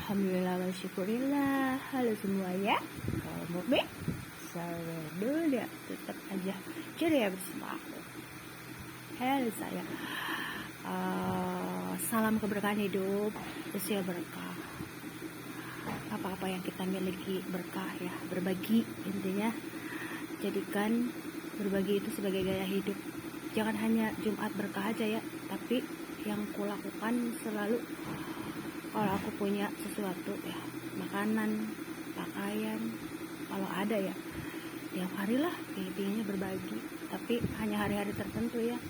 Alhamdulillah wa syukurillah. Halo semua ya, kalau mukmin selalu tetap aja ceria bersama aku. Halo saya, salam keberkahan hidup, usia berkah. Apa-apa yang kita miliki berkah ya, berbagi intinya. Jadikan berbagi itu sebagai gaya hidup. Jangan hanya Jumat berkah aja ya, tapi yang kulakukan selalu kalau aku punya sesuatu ya, makanan, pakaian, kalau ada ya tiap hari lah intinya berbagi, tapi hanya hari-hari tertentu ya.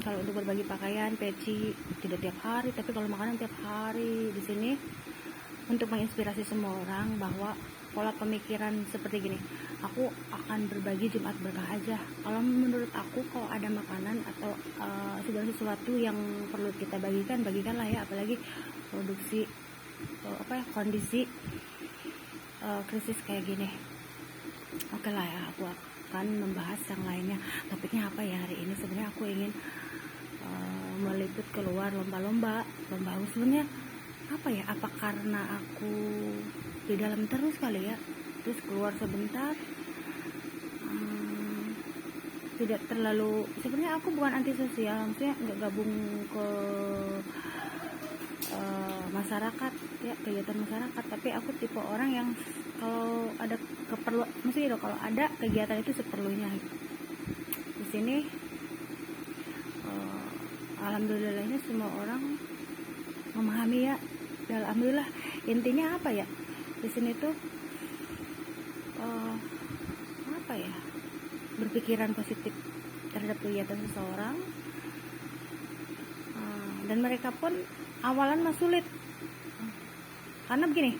Kalau untuk berbagi pakaian, peci tidak tiap hari, tapi kalau makanan tiap hari. Di sini untuk menginspirasi semua orang bahwa pola pemikiran seperti gini, aku akan berbagi Jumat berkah aja. Kalau menurut aku, kalau ada makanan atau segala sesuatu yang perlu kita bagikanlah ya, apalagi produksi kondisi krisis kayak gini. Oke lah ya, aku akan membahas yang lainnya. Topiknya apa ya hari ini? Sebenarnya aku ingin meliput keluar lomba sebenarnya apa ya, apa karena aku di dalam terus kali ya, terus keluar sebentar, tidak terlalu, sebenarnya aku bukan antisosial, maksudnya nggak gabung ke masyarakat ya, kegiatan masyarakat, tapi aku tipe orang yang kalau ada keperluan, maksudnya kalau ada kegiatan itu seperlunya. Di sini alhamdulillahnya semua orang memahami ya, alhamdulillah. Intinya apa ya, di sini tuh apa ya, berpikiran positif terhadap kegiatan seseorang, dan mereka pun awalan mah sulit karena begini,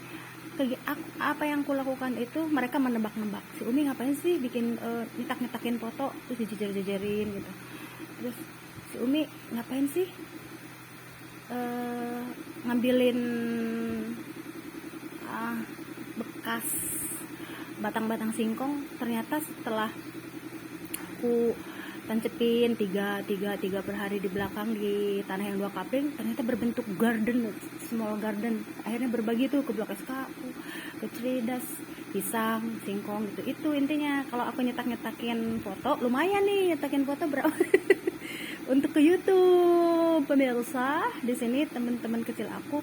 apa yang kulakukan itu mereka menebak-nebak, si Umi ngapain sih bikin nyetak-nyetakin foto terus dijejer-jejerin gitu, terus si Umi ngapain sih ngambilin bekas batang-batang singkong. Ternyata setelah aku tancepin tiga per hari di belakang di tanah yang 2 kapling, ternyata berbentuk garden, small garden. Akhirnya berbagi tuh ke Blok SKU, ke Tridas, pisang, singkong gitu. Itu intinya. Kalau aku nyetak-nyetakin foto, lumayan nih nyetakin foto berapa untuk ke YouTube. Pemirsa, di sini teman-teman kecil aku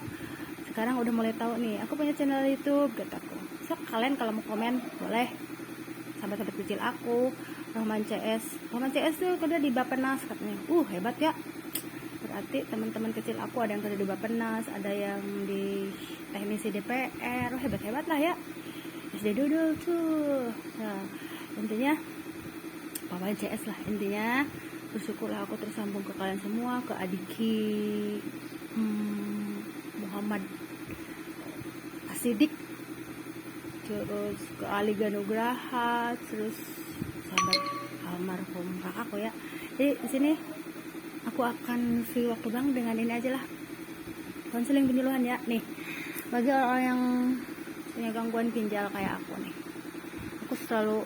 sekarang udah mulai tahu nih, aku punya channel YouTube, kataku. So, kalian kalau mau komen boleh. Sahabat-sahabat kecil aku, Rohman CS tuh kerja di Bappenas katanya. Hebat ya. Berarti teman-teman kecil aku ada yang kerja di Bappenas, ada yang di teknisi DPR. Hebat-hebat lah ya. SD dudul tuh. Nah, intinya Rohman CS lah intinya. Bersyukurlah aku tersambung ke kalian semua, ke Adiki Muhammad Asidik, terus ke Ali Ganugraha, terus sahabat almarhum kakakku ya. Jadi di sini aku akan free waktu bang dengan ini aja lah, konseling penyuluhan ya. Nih, bagi orang yang punya gangguan ginjal kayak aku nih, aku selalu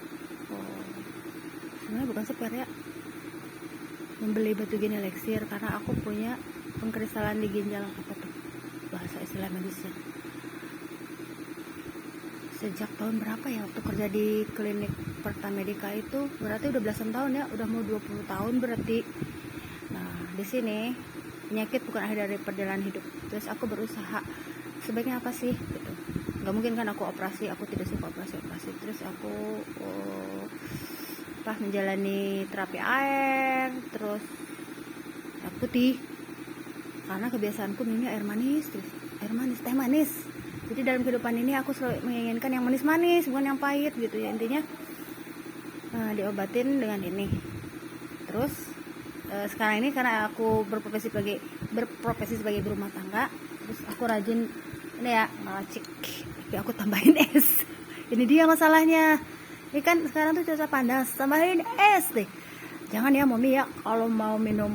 sebenarnya bukan spare ya, membeli batu gini elixir karena aku punya pengkristalan di ginjal, apa tuh bahasa istilah medisnya. Sejak tahun berapa ya, waktu kerja di klinik Pertamedika itu berarti udah belasan tahun ya, udah mau 20 tahun berarti. Nah, di sini penyakit bukan akhir dari perjalanan hidup. Terus aku berusaha sebaiknya apa sih gitu. Gak mungkin kan aku operasi, aku tidak suka operasi. Terus aku menjalani terapi air, terus air putih, karena kebiasaanku minumnya air manis, teh manis. Jadi dalam kehidupan ini aku selalu menginginkan yang manis-manis, bukan yang pahit gitu ya. Intinya diobatin dengan ini. Terus sekarang ini karena aku berprofesi sebagai ibu rumah tangga, terus aku rajin ini ya ngelacik, tapi aku tambahin es. Ini dia masalahnya. Ini kan sekarang tuh cuaca panas, tambahin es deh. Jangan ya Mami ya, kalau mau minum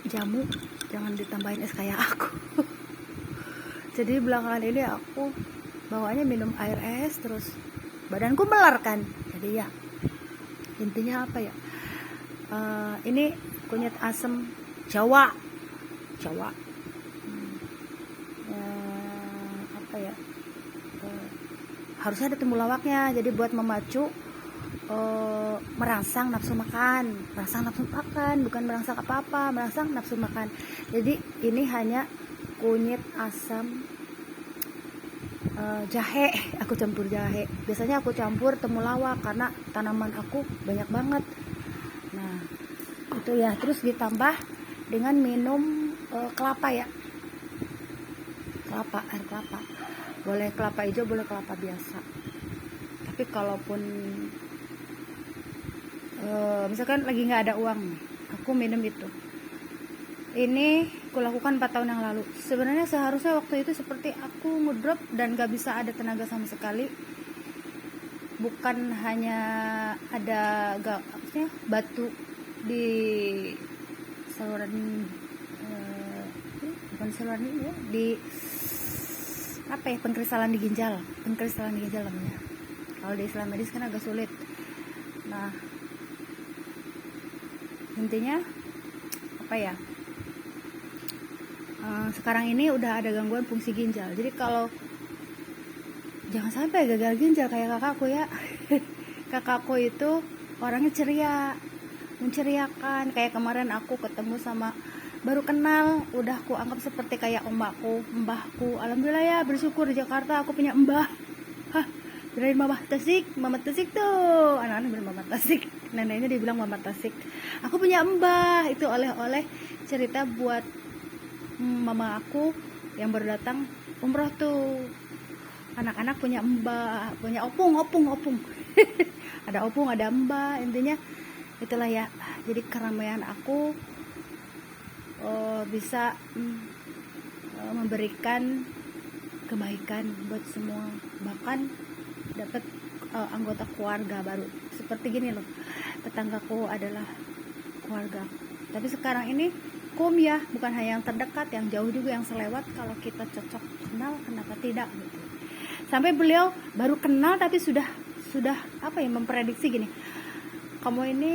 jamu jangan ditambahin es kayak aku. Jadi belakangan ini aku bawaannya minum air es, terus badanku melar kan. Jadi ya intinya apa ya, ini kunyit asam Jawa apa ya, harusnya ada temulawaknya, jadi buat memacu merangsang nafsu makan, bukan merangsang apa-apa, merangsang nafsu makan. Jadi ini hanya kunyit, asam, jahe, aku campur jahe. Biasanya aku campur temulawak karena tanaman aku banyak banget. Nah itu ya, terus ditambah dengan minum kelapa ya, air kelapa, boleh kelapa hijau, boleh kelapa biasa. Tapi kalaupun misalkan lagi nggak ada uang, aku minum itu. Ini aku lakukan 4 tahun yang lalu. Sebenarnya seharusnya waktu itu seperti aku ngedrop dan gak bisa ada tenaga sama sekali. Bukan hanya ada batu di saluran, bukan saluran ini ya, di apa ya, pengkristalan di ginjal namanya. Kalau di Islam medis kan agak sulit. Nah intinya apa ya, sekarang ini udah ada gangguan fungsi ginjal. Jadi kalau jangan sampai gagal ginjal kayak kakakku ya. Kakakku itu orangnya ceria, menceriakan. Kayak kemarin aku ketemu sama, baru kenal, udah aku anggap seperti kayak mbahku. Alhamdulillah ya, bersyukur di Jakarta aku punya mbah. Dari Mama Tasik tuh, anak-anak bilang Mama Tasik, neneknya dibilang Mama Tasik. Aku punya mbah, itu oleh-oleh cerita buat mama aku yang baru datang umroh tuh. Anak-anak punya mbah, punya opung. Ada opung, ada mbah, intinya itulah ya. Jadi keramaian aku bisa memberikan kebaikan buat semua, bahkan dapat anggota keluarga baru. Seperti gini loh, tetanggaku adalah keluarga. Tapi sekarang ini ya, bukan hanya yang terdekat, yang jauh juga, yang selewat. Kalau kita cocok kenal, kenapa tidak gitu. Sampai beliau baru kenal tapi sudah apa ya, memprediksi gini, kamu ini